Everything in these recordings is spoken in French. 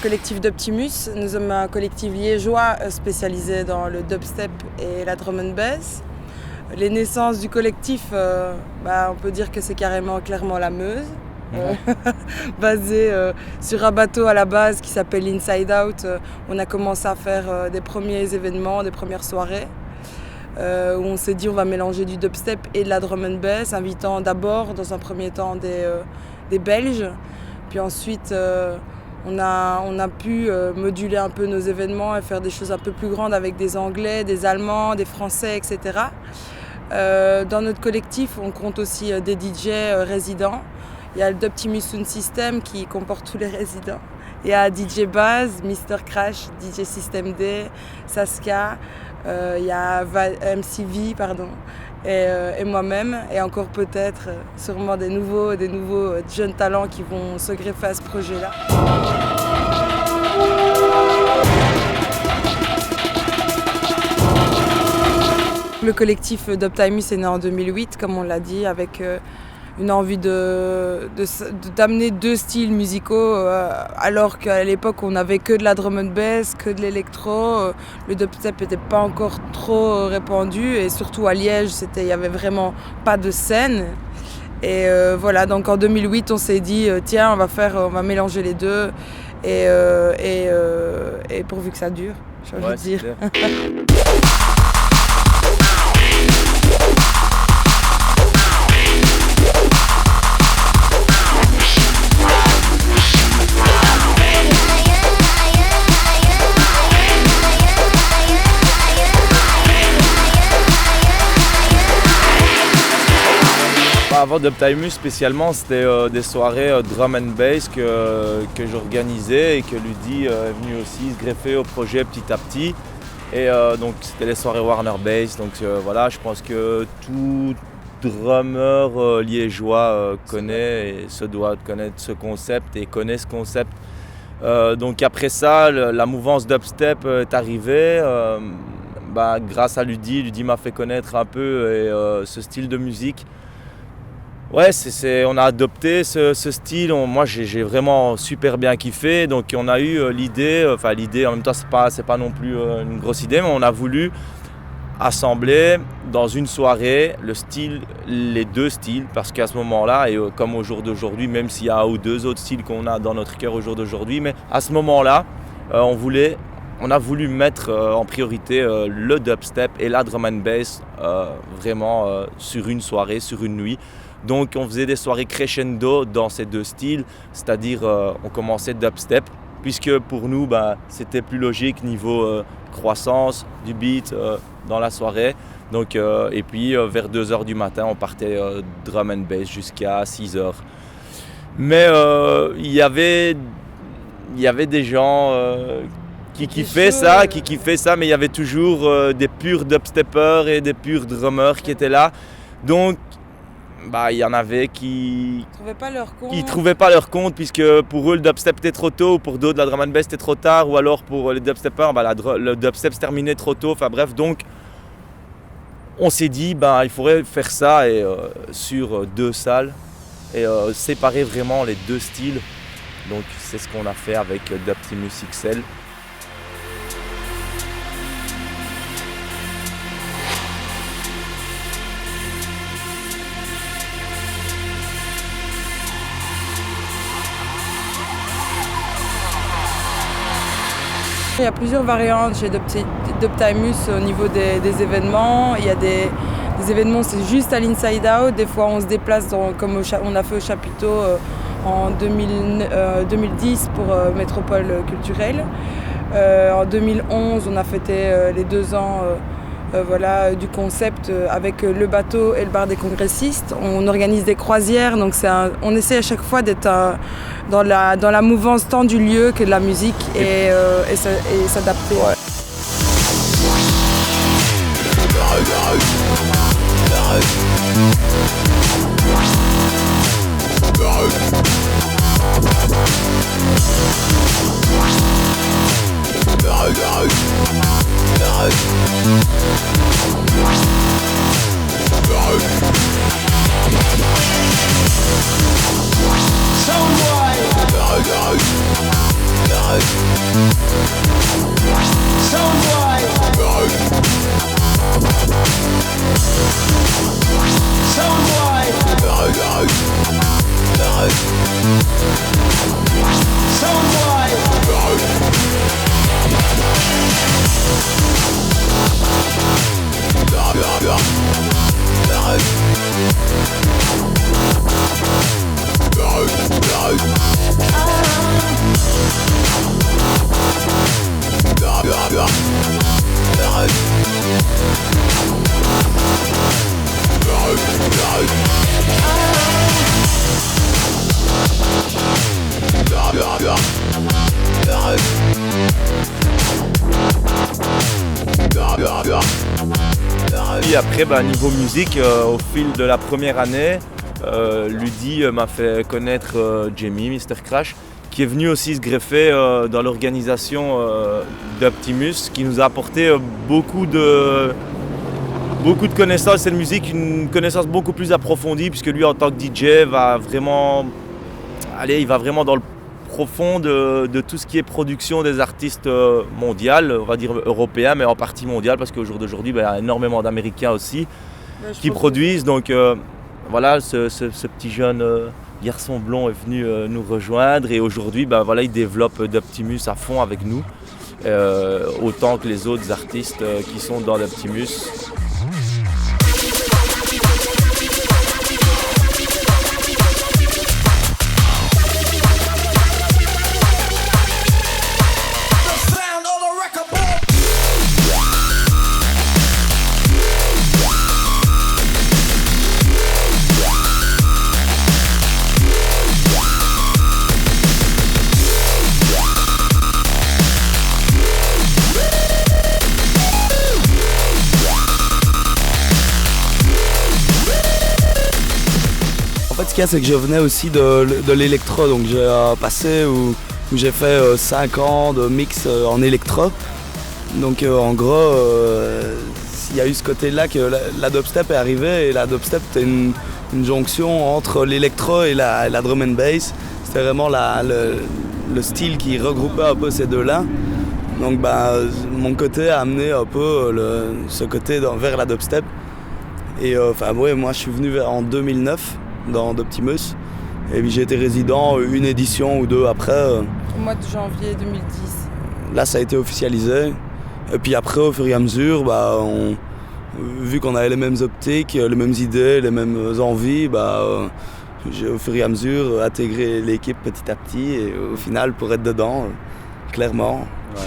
collectif d'Optimus. Nous sommes un collectif liégeois spécialisé dans le dubstep et la drum and bass. Les naissances du collectif, on peut dire que c'est clairement la Meuse. Basé sur un bateau à la base qui s'appelle Inside Out. On a commencé à faire des premiers événements, des premières soirées où on s'est dit on va mélanger du dubstep et de la drum and bass, invitant d'abord dans un premier temps des Belges, puis ensuite on a pu moduler un peu nos événements et faire des choses un peu plus grandes avec des Anglais, des Allemands, des Français, etc. Dans notre collectif, on compte aussi des DJ résidents. Il y a le Optimus Sound System qui comporte tous les résidents. Il y a DJ Baz, Mr Crash, DJ System D, Saska, il y a MCV, et moi-même. Et encore peut-être, sûrement des nouveaux jeunes talents qui vont se greffer à ce projet-là. Le collectif d'Optimus est né en 2008, comme on l'a dit, avec une envie d'amener deux styles musicaux, alors qu'à l'époque on n'avait que de la drum and bass, que de l'électro. Le dubstep n'était pas encore trop répandu et surtout à Liège, il n'y avait vraiment pas de scène. Et voilà, donc en 2008 on s'est dit tiens, on va mélanger les deux et pourvu que ça dure, j'ai envie de dire. Avant d'Optimus spécialement, c'était des soirées drum and bass que j'organisais et que Ludi est venu aussi se greffer au projet petit à petit. Et donc c'était les soirées Warner Bass. Donc voilà, je pense que tout drummer liégeois connaît et se doit connaître ce concept et connaît ce concept. Donc après ça, la mouvance dubstep est arrivée. Grâce à Ludi m'a fait connaître un peu ce style de musique. Ouais, on a adopté ce style. Moi, j'ai vraiment super bien kiffé. Donc, on a eu l'idée, en même temps, c'est pas non plus une grosse idée, mais on a voulu assembler dans une soirée les deux styles, parce qu'à ce moment-là, et comme au jour d'aujourd'hui, même s'il y a un ou deux autres styles qu'on a dans notre cœur au jour d'aujourd'hui, mais à ce moment-là, on a voulu mettre en priorité le dubstep et la drum and bass vraiment sur une soirée, sur une nuit. Donc on faisait des soirées crescendo dans ces deux styles, c'est-à-dire on commençait dubstep, puisque pour nous c'était plus logique niveau croissance du beat dans la soirée. Donc, et puis vers 2h du matin on partait drum and bass jusqu'à 6h. Mais il y avait des gens qui kiffaient ça, mais il y avait toujours des purs dubsteppers et des purs drummers qui étaient là. Donc il y en avait qui trouvaient pas leur compte, puisque pour eux le dubstep était trop tôt, ou pour d'autres la drum and bass était trop tard, ou alors pour les dubsteppers le dubstep se terminait trop tôt. Enfin bref, donc on s'est dit il faudrait faire ça sur deux salles et séparer vraiment les deux styles. Donc c'est ce qu'on a fait avec d'Optimus XL. Il y a plusieurs variantes chez d'Optimus au niveau des événements. Il y a des événements, c'est juste à l'Inside Out. Des fois, on se déplace comme on a fait au Chapiteau en 2010 pour Métropole culturelle. En 2011, on a fêté les 2 ans du concept avec le bateau et le bar des congressistes. On organise des croisières, donc on essaie à chaque fois d'être dans la mouvance tant du lieu que de la musique et s'adapter. Ouais. Et après, niveau musique, au fil de la première année, Ludi m'a fait connaître Jamie, Mr Crash, qui est venu aussi se greffer dans l'organisation d'Optimus, qui nous a apporté beaucoup de connaissances de musique, une connaissance beaucoup plus approfondie, puisque lui en tant que DJ va vraiment dans le profond de tout ce qui est production des artistes mondiales, on va dire européens, mais en partie mondiale, parce qu'au jour d'aujourd'hui, il y a énormément d'Américains aussi qui produisent. Donc voilà, ce petit jeune garçon blond est venu nous rejoindre, et aujourd'hui, il développe d'Optimus à fond avec nous, autant que les autres artistes qui sont dans d'Optimus. En fait, ce qu'il y a, c'est que je venais aussi de l'électro, donc j'ai passé où j'ai fait 5 ans de mix en électro. Donc en gros, il y a eu ce côté-là que la dubstep est arrivée, et la dubstep était une jonction entre l'électro et la drum and bass. C'était vraiment le style qui regroupait un peu ces deux-là. Donc mon côté a amené un peu ce côté vers la dubstep. Et moi je suis venu en 2009 dans d'Optimus, et puis j'ai été résident une édition ou deux après. Au mois de janvier 2010. Là ça a été officialisé, et puis après au fur et à mesure, vu qu'on avait les mêmes optiques, les mêmes idées, les mêmes envies, j'ai au fur et à mesure intégré l'équipe petit à petit, et au final pour être dedans, clairement. Ouais.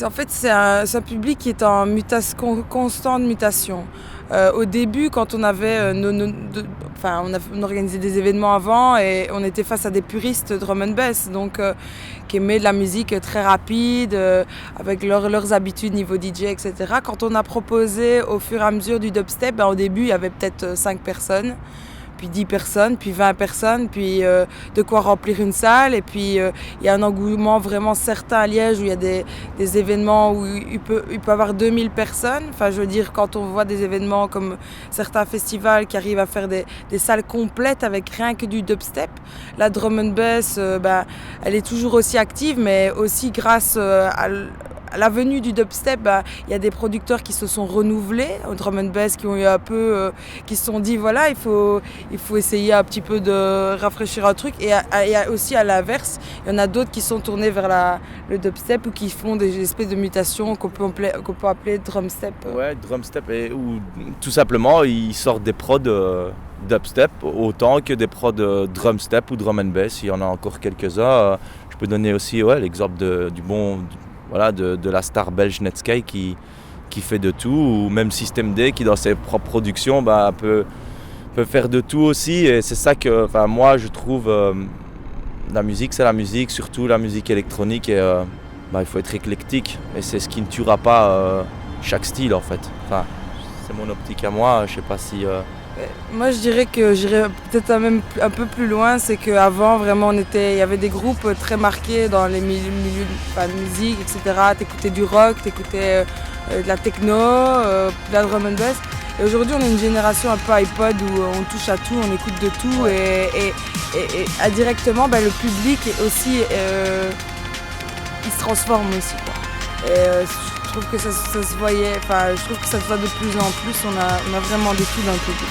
En fait, c'est un public qui est en constante mutation. Au début, quand on avait on organisait des événements avant et on était face à des puristes drum and bass, donc qui aimaient de la musique très rapide, avec leurs habitudes niveau DJ, etc. Quand on a proposé au fur et à mesure du dubstep, au début il y avait peut-être 5 personnes, puis 10 personnes, puis 20 personnes, puis de quoi remplir une salle. Et puis il y a un engouement vraiment certain à Liège où il y a des événements où il peut y avoir 2000 personnes. Enfin, je veux dire, quand on voit des événements comme certains festivals qui arrivent à faire des salles complètes avec rien que du dubstep, la drum and bass, elle est toujours aussi active, mais aussi grâce à la venue du dubstep, il y a des producteurs qui se sont renouvelés au drum and bass, qui ont eu un peu, qui se sont dit voilà, il faut essayer un petit peu de rafraîchir un truc. Et aussi à l'inverse, il y en a d'autres qui sont tournés vers le dubstep ou qui font des espèces de mutations qu'on peut appeler drumstep. Ouais, drumstep, ou tout simplement ils sortent des prods dubstep autant que des prods drumstep ou drum and bass. Il y en a encore quelques-uns. Je peux donner aussi l'exemple de la star belge Netsky qui fait de tout, ou même System D qui dans ses propres productions peut faire de tout aussi. Et c'est ça que moi je trouve la musique, c'est la musique, surtout la musique électronique, et il faut être éclectique, et c'est ce qui ne tuera pas chaque style en fait. C'est mon optique à moi, je sais pas si... Moi je dirais que j'irais peut-être même un peu plus loin, c'est qu'avant vraiment il y avait des groupes très marqués dans les milieux de musique, etc. T'écoutais du rock, t'écoutais de la techno, de la drum and bass. Et aujourd'hui on est une génération un peu iPod où on touche à tout, on écoute de tout, et indirectement le public est aussi, il se transforme aussi, quoi. Et, je trouve que ça se voyait, je trouve que ça se voit de plus en plus, on a vraiment des filles dans le public.